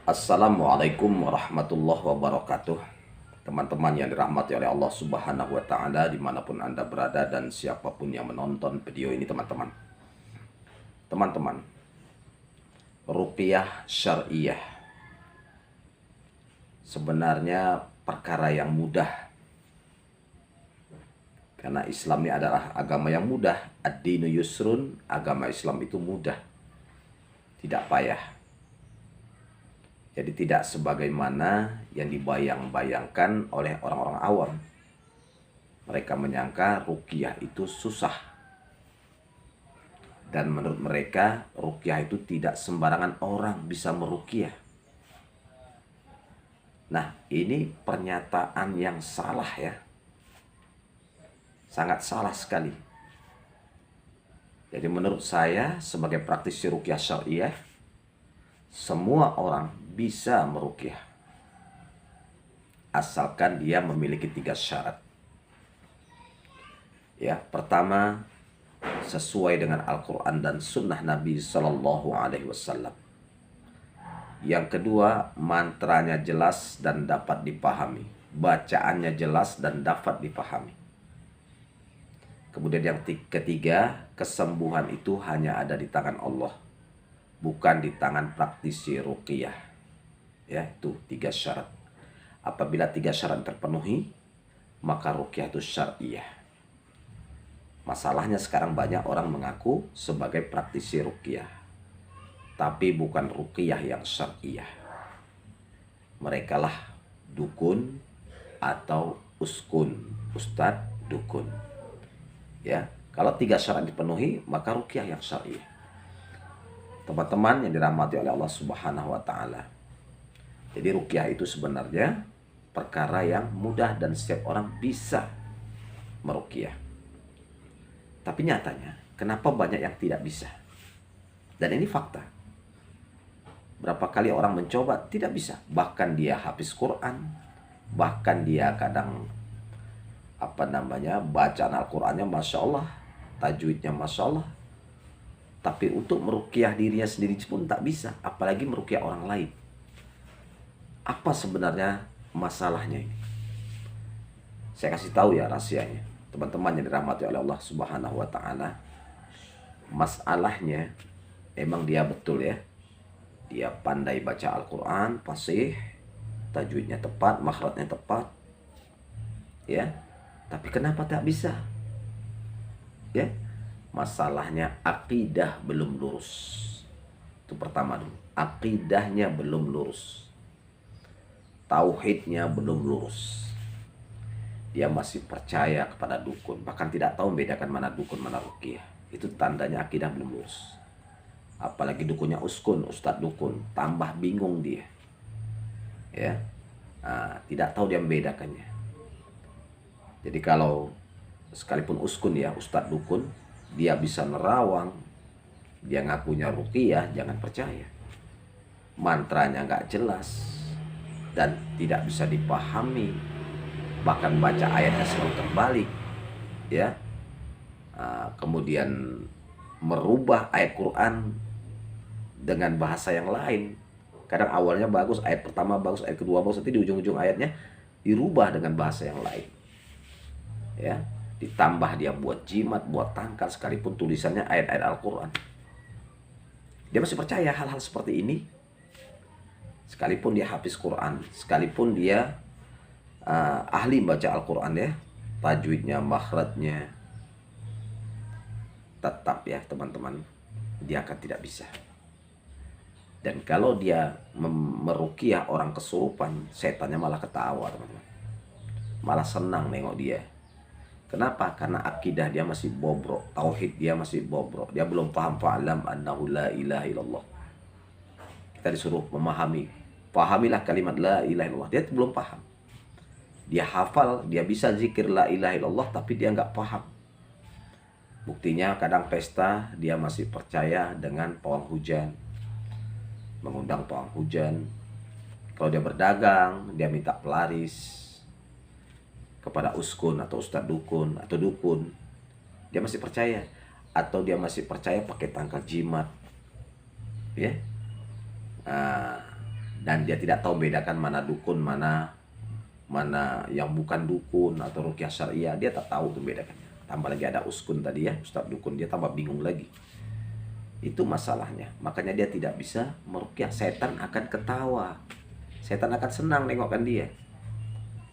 Assalamualaikum warahmatullahi wabarakatuh. Teman-teman yang dirahmati oleh Allah Subhanahu wa Ta'ala, dimanapun Anda berada dan siapapun yang menonton video ini, teman-teman. Teman-teman, ruqyah syariah sebenarnya perkara yang mudah, karena Islam ini adalah agama yang mudah. Ad-dinu yusrun, agama Islam itu mudah, tidak payah. Jadi tidak sebagaimana yang dibayang-bayangkan oleh orang-orang awam. Mereka menyangka ruqyah itu susah. Dan menurut mereka ruqyah itu tidak sembarangan orang bisa meruqyah. Nah, ini pernyataan yang salah ya. Sangat salah sekali. Jadi menurut saya sebagai praktisi ruqyah syariah, semua orang bisa meruqyah asalkan dia memiliki 3 syarat. Ya, pertama, sesuai dengan Al-Quran dan Sunnah Nabi Sallallahu Alaihi Wasallam. Yang kedua, mantranya jelas dan dapat dipahami, bacaannya jelas dan dapat dipahami. Kemudian yang ketiga, kesembuhan itu hanya ada di tangan Allah, bukan di tangan praktisi ruqyah. Ya, itu 3 syarat. Apabila 3 syarat terpenuhi, maka ruqyah itu syariah. Masalahnya sekarang banyak orang mengaku sebagai praktisi ruqyah, tapi bukan ruqyah yang syariah. Mereka lah dukun atau uskun, ustadz dukun. Ya, kalau 3 syarat dipenuhi, maka ruqyah yang syariah. Teman-teman yang dirahmati oleh Allah Subhanahu wa Ta'ala, jadi ruqyah itu sebenarnya perkara yang mudah dan setiap orang bisa meruqyah. Tapi nyatanya, kenapa banyak yang tidak bisa? Dan ini fakta. Berapa kali orang mencoba tidak bisa. Bahkan dia hafiz Quran, bahkan dia kadang bacaan Al-Qurannya Masya Allah, tajwidnya Masya Allah. Tapi untuk meruqyah dirinya sendiri pun tak bisa, apalagi meruqyah orang lain. Apa sebenarnya masalahnya ini? Saya kasih tahu ya rahasianya. Teman-teman yang dirahmati oleh Allah Subhanahu wa Ta'ala, masalahnya emang dia betul ya. Dia pandai baca Al-Quran, fasih, tajwidnya tepat, makhrajnya tepat. Ya. Tapi kenapa tak bisa? Ya. Masalahnya akidah belum lurus. Itu pertama dulu. Akidahnya belum lurus. Tauhidnya belum lurus. Dia masih percaya kepada dukun, bahkan tidak tahu membedakan mana dukun mana ruqyah. Itu tandanya akidah belum lurus. Apalagi dukunnya uskun, ustadz dukun, tambah bingung dia. Ya, tidak tahu dia membedakannya. Jadi kalau sekalipun uskun ya, ustadz dukun, dia bisa nerawang, dia ngakunya ruqyah, jangan percaya. Mantranya nggak jelas dan tidak bisa dipahami, bahkan baca ayatnya selalu terbalik, ya. Kemudian merubah ayat Quran dengan bahasa yang lain. Kadang awalnya bagus, ayat pertama bagus, ayat kedua bagus, tapi di ujung-ujung ayatnya dirubah dengan bahasa yang lain, ya. Ditambah dia buat jimat, buat tangkal, sekalipun tulisannya ayat-ayat Al-Quran. Dia masih percaya hal-hal seperti ini. Sekalipun dia hafiz Quran, sekalipun dia ahli baca Al-Quran ya, tajwidnya, makhrajnya, tetap ya teman-teman, dia akan tidak bisa. Dan kalau dia meruqyah orang kesurupan, setannya malah ketawa teman-teman, malah senang nengok dia. Kenapa? Karena akidah dia masih bobrok, tauhid dia masih bobrok, dia belum paham fa'lam annahu la ilaha illallah. Kita disuruh memahami, pahamilah kalimat la ilaha illallah. Dia belum paham. Dia hafal, dia bisa zikir la ilaha illallah, tapi dia nggak paham. Buktinya kadang pesta dia masih percaya dengan pawang hujan, mengundang pawang hujan. Kalau dia berdagang, dia minta pelaris kepada uskun atau ustadz dukun atau dukun, dia masih percaya. Atau dia masih percaya pakai tangkal jimat, ya. Dan dia tidak tahu bedakan mana dukun, mana yang bukan dukun atau ruqyah syariah, dia tak tahu tuh bedakannya. Tambah lagi ada uskun tadi ya, ustadz dukun, dia tambah bingung lagi. Itu masalahnya. Makanya dia tidak bisa meruqyah. Setan akan ketawa, setan akan senang nengokkan dia,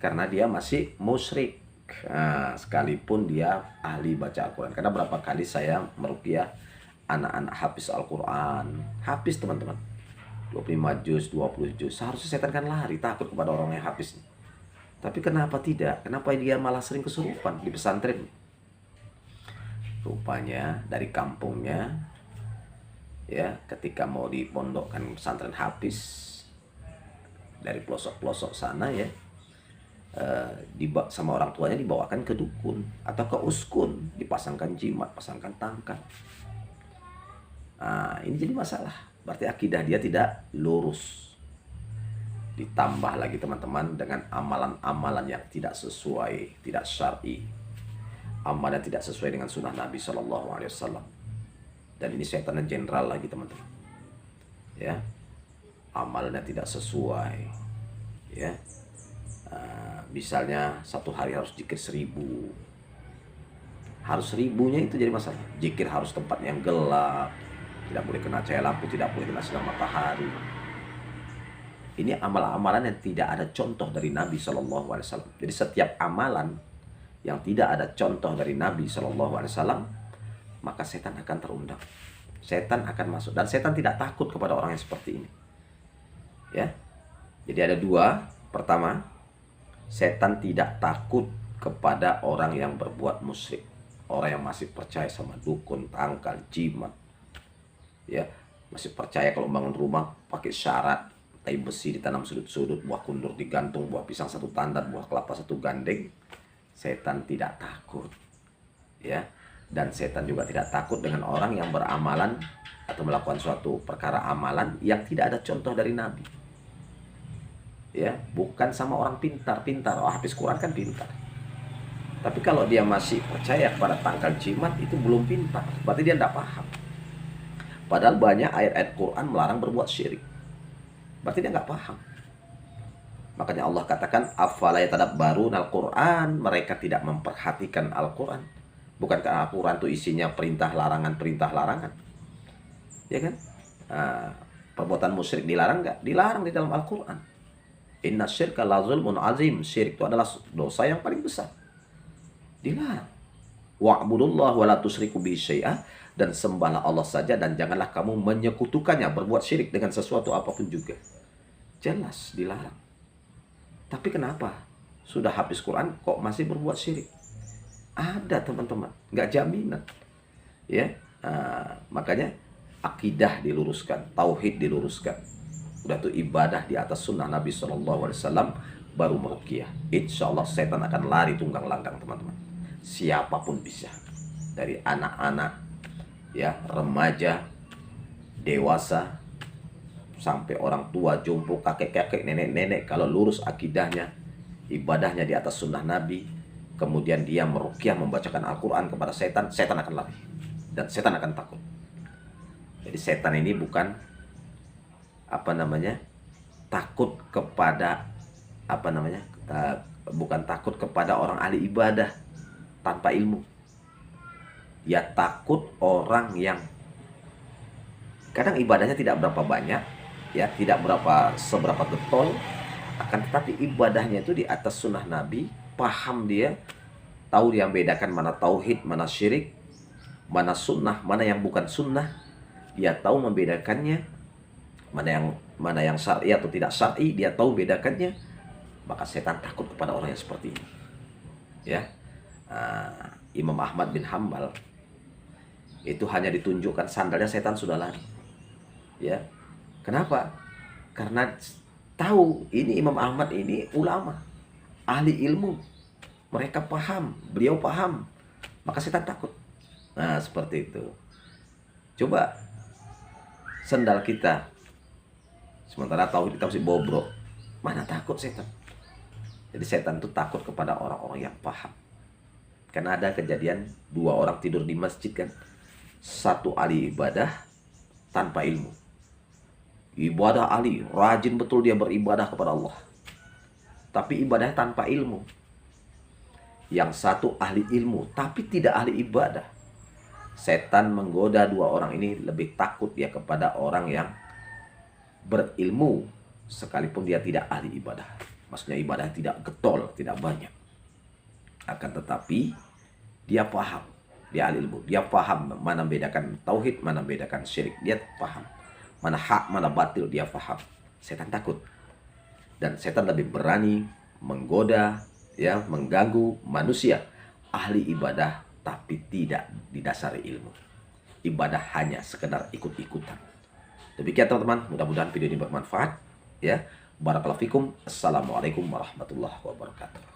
karena dia masih musyrik. Nah, sekalipun dia ahli baca Al-Quran. Karena berapa kali saya meruqyah anak-anak hafiz Al-Quran, hafiz teman-teman, 25 juz, 20 juz. Seharusnya setan kan lari, takut kepada orang yang hafiz. Tapi kenapa tidak? Kenapa dia malah sering kesurupan di pesantren? Rupanya dari kampungnya, ya, ketika mau dipondokkan pesantren hafiz, dari pelosok-pelosok sana ya, sama orang tuanya dibawakan ke dukun atau ke uskun, dipasangkan jimat, pasangkan tangkal. Nah, ini jadi masalah. Berarti akidah dia tidak lurus. Ditambah lagi teman-teman dengan amalan-amalan yang tidak sesuai, tidak syar'i, amalan tidak sesuai dengan sunnah Nabi SAW. Dan ini setannya general lagi teman-teman, ya, amalannya tidak sesuai, ya. Misalnya satu hari harus zikir 1000, harus 1000-nya itu jadi masalah. Zikir harus tempat yang gelap, tidak boleh kena cahaya lampu, tidak boleh kena sinar matahari. Ini amalan-amalan yang tidak ada contoh dari Nabi SAW. Jadi setiap amalan yang tidak ada contoh dari Nabi SAW, maka setan akan terundang, setan akan masuk. Dan setan tidak takut kepada orang yang seperti ini, ya. Jadi ada dua. Pertama, setan tidak takut kepada orang yang berbuat musyrik, orang yang masih percaya sama dukun, tangkal, jimat, ya, masih percaya kalau bangun rumah pakai syarat, tai besi ditanam sudut-sudut, buah kundur digantung, buah pisang satu tandan, buah kelapa satu gandeng. Setan tidak takut, ya. Dan setan juga tidak takut dengan orang yang beramalan atau melakukan suatu perkara amalan yang tidak ada contoh dari Nabi, ya. Bukan sama orang pintar-pintar. Oh, habis Quran kan pintar. Tapi kalau dia masih percaya kepada tangkal jimat, itu belum pintar, berarti dia tidak paham. Padahal banyak ayat-ayat Quran melarang berbuat syirik, berarti dia nggak paham. Makanya Allah katakan, afala yatadabbaruna al-Quran, mereka tidak memperhatikan Al-Quran. Bukankah Al-Quran itu isinya perintah larangan, ya kan? Perbuatan musyrik dilarang nggak? Dilarang di dalam Al-Quran. Inna syirka la zulmun azim, syirik itu adalah dosa yang paling besar, dilarang. Wa'budullah wa la tusyriku bihi syai'ah, dan sembahlah Allah saja dan janganlah kamu menyekutukannya, berbuat syirik dengan sesuatu apapun juga. Jelas dilarang. Tapi kenapa sudah habis Quran kok masih berbuat syirik? Ada teman-teman, nggak jaminan, ya. Makanya akidah diluruskan, tauhid diluruskan. Udah tuh ibadah di atas sunnah Nabi SAW, baru meruqyah. Insya Allah setan akan lari tunggang langgang teman-teman. Siapapun bisa, dari anak-anak, ya, remaja, dewasa, sampai orang tua, jompo, kakek-kakek, nenek-nenek, kalau lurus akidahnya, ibadahnya di atas sunnah Nabi, kemudian dia meruqyah, membacakan Al-Quran kepada setan, setan akan lari dan setan akan takut. Jadi setan ini bukan takut kepada bukan takut kepada orang ahli ibadah tanpa ilmu. Ya takut orang yang kadang ibadahnya tidak berapa banyak, ya, tidak seberapa getol, akan tetapi ibadahnya itu di atas sunnah Nabi, paham dia, tahu dia membedakan mana tauhid, mana syirik, mana sunnah, mana yang bukan sunnah. Dia tahu membedakannya, mana yang syar'i atau tidak syar'i, dia tahu bedakannya. Maka setan takut kepada orang yang seperti ini, ya. Imam Ahmad bin Hanbal itu hanya ditunjukkan sandalnya, setan sudah lari, ya. Kenapa? Karena tahu ini Imam Ahmad ini ulama, ahli ilmu, mereka paham, beliau paham, maka setan takut. Nah, seperti itu. Coba sendal kita, sementara tauhid kita masih bobrok, mana takut setan? Jadi setan itu takut kepada orang-orang yang paham. Karena ada kejadian 2 orang tidur di masjid kan, satu ahli ibadah tanpa ilmu, ibadah ahli, rajin betul dia beribadah kepada Allah. Tapi ibadahnya tanpa ilmu. Yang satu ahli ilmu, tapi tidak ahli ibadah. Setan menggoda dua orang ini lebih takut dia kepada orang yang berilmu, sekalipun dia tidak ahli ibadah. Maksudnya ibadah tidak getol, tidak banyak. Akan tetapi dia paham, dia ahli ilmu, dia paham mana bedakan tauhid, mana bedakan syirik, dia paham. Mana hak, mana batil, dia paham. Setan takut. Dan setan lebih berani menggoda, ya, mengganggu manusia ahli ibadah tapi tidak didasari ilmu. Ibadah hanya sekedar ikut-ikutan. Demikian teman-teman, mudah-mudahan video ini bermanfaat, ya. Barakallahu fikum. Assalamualaikum warahmatullahi wabarakatuh.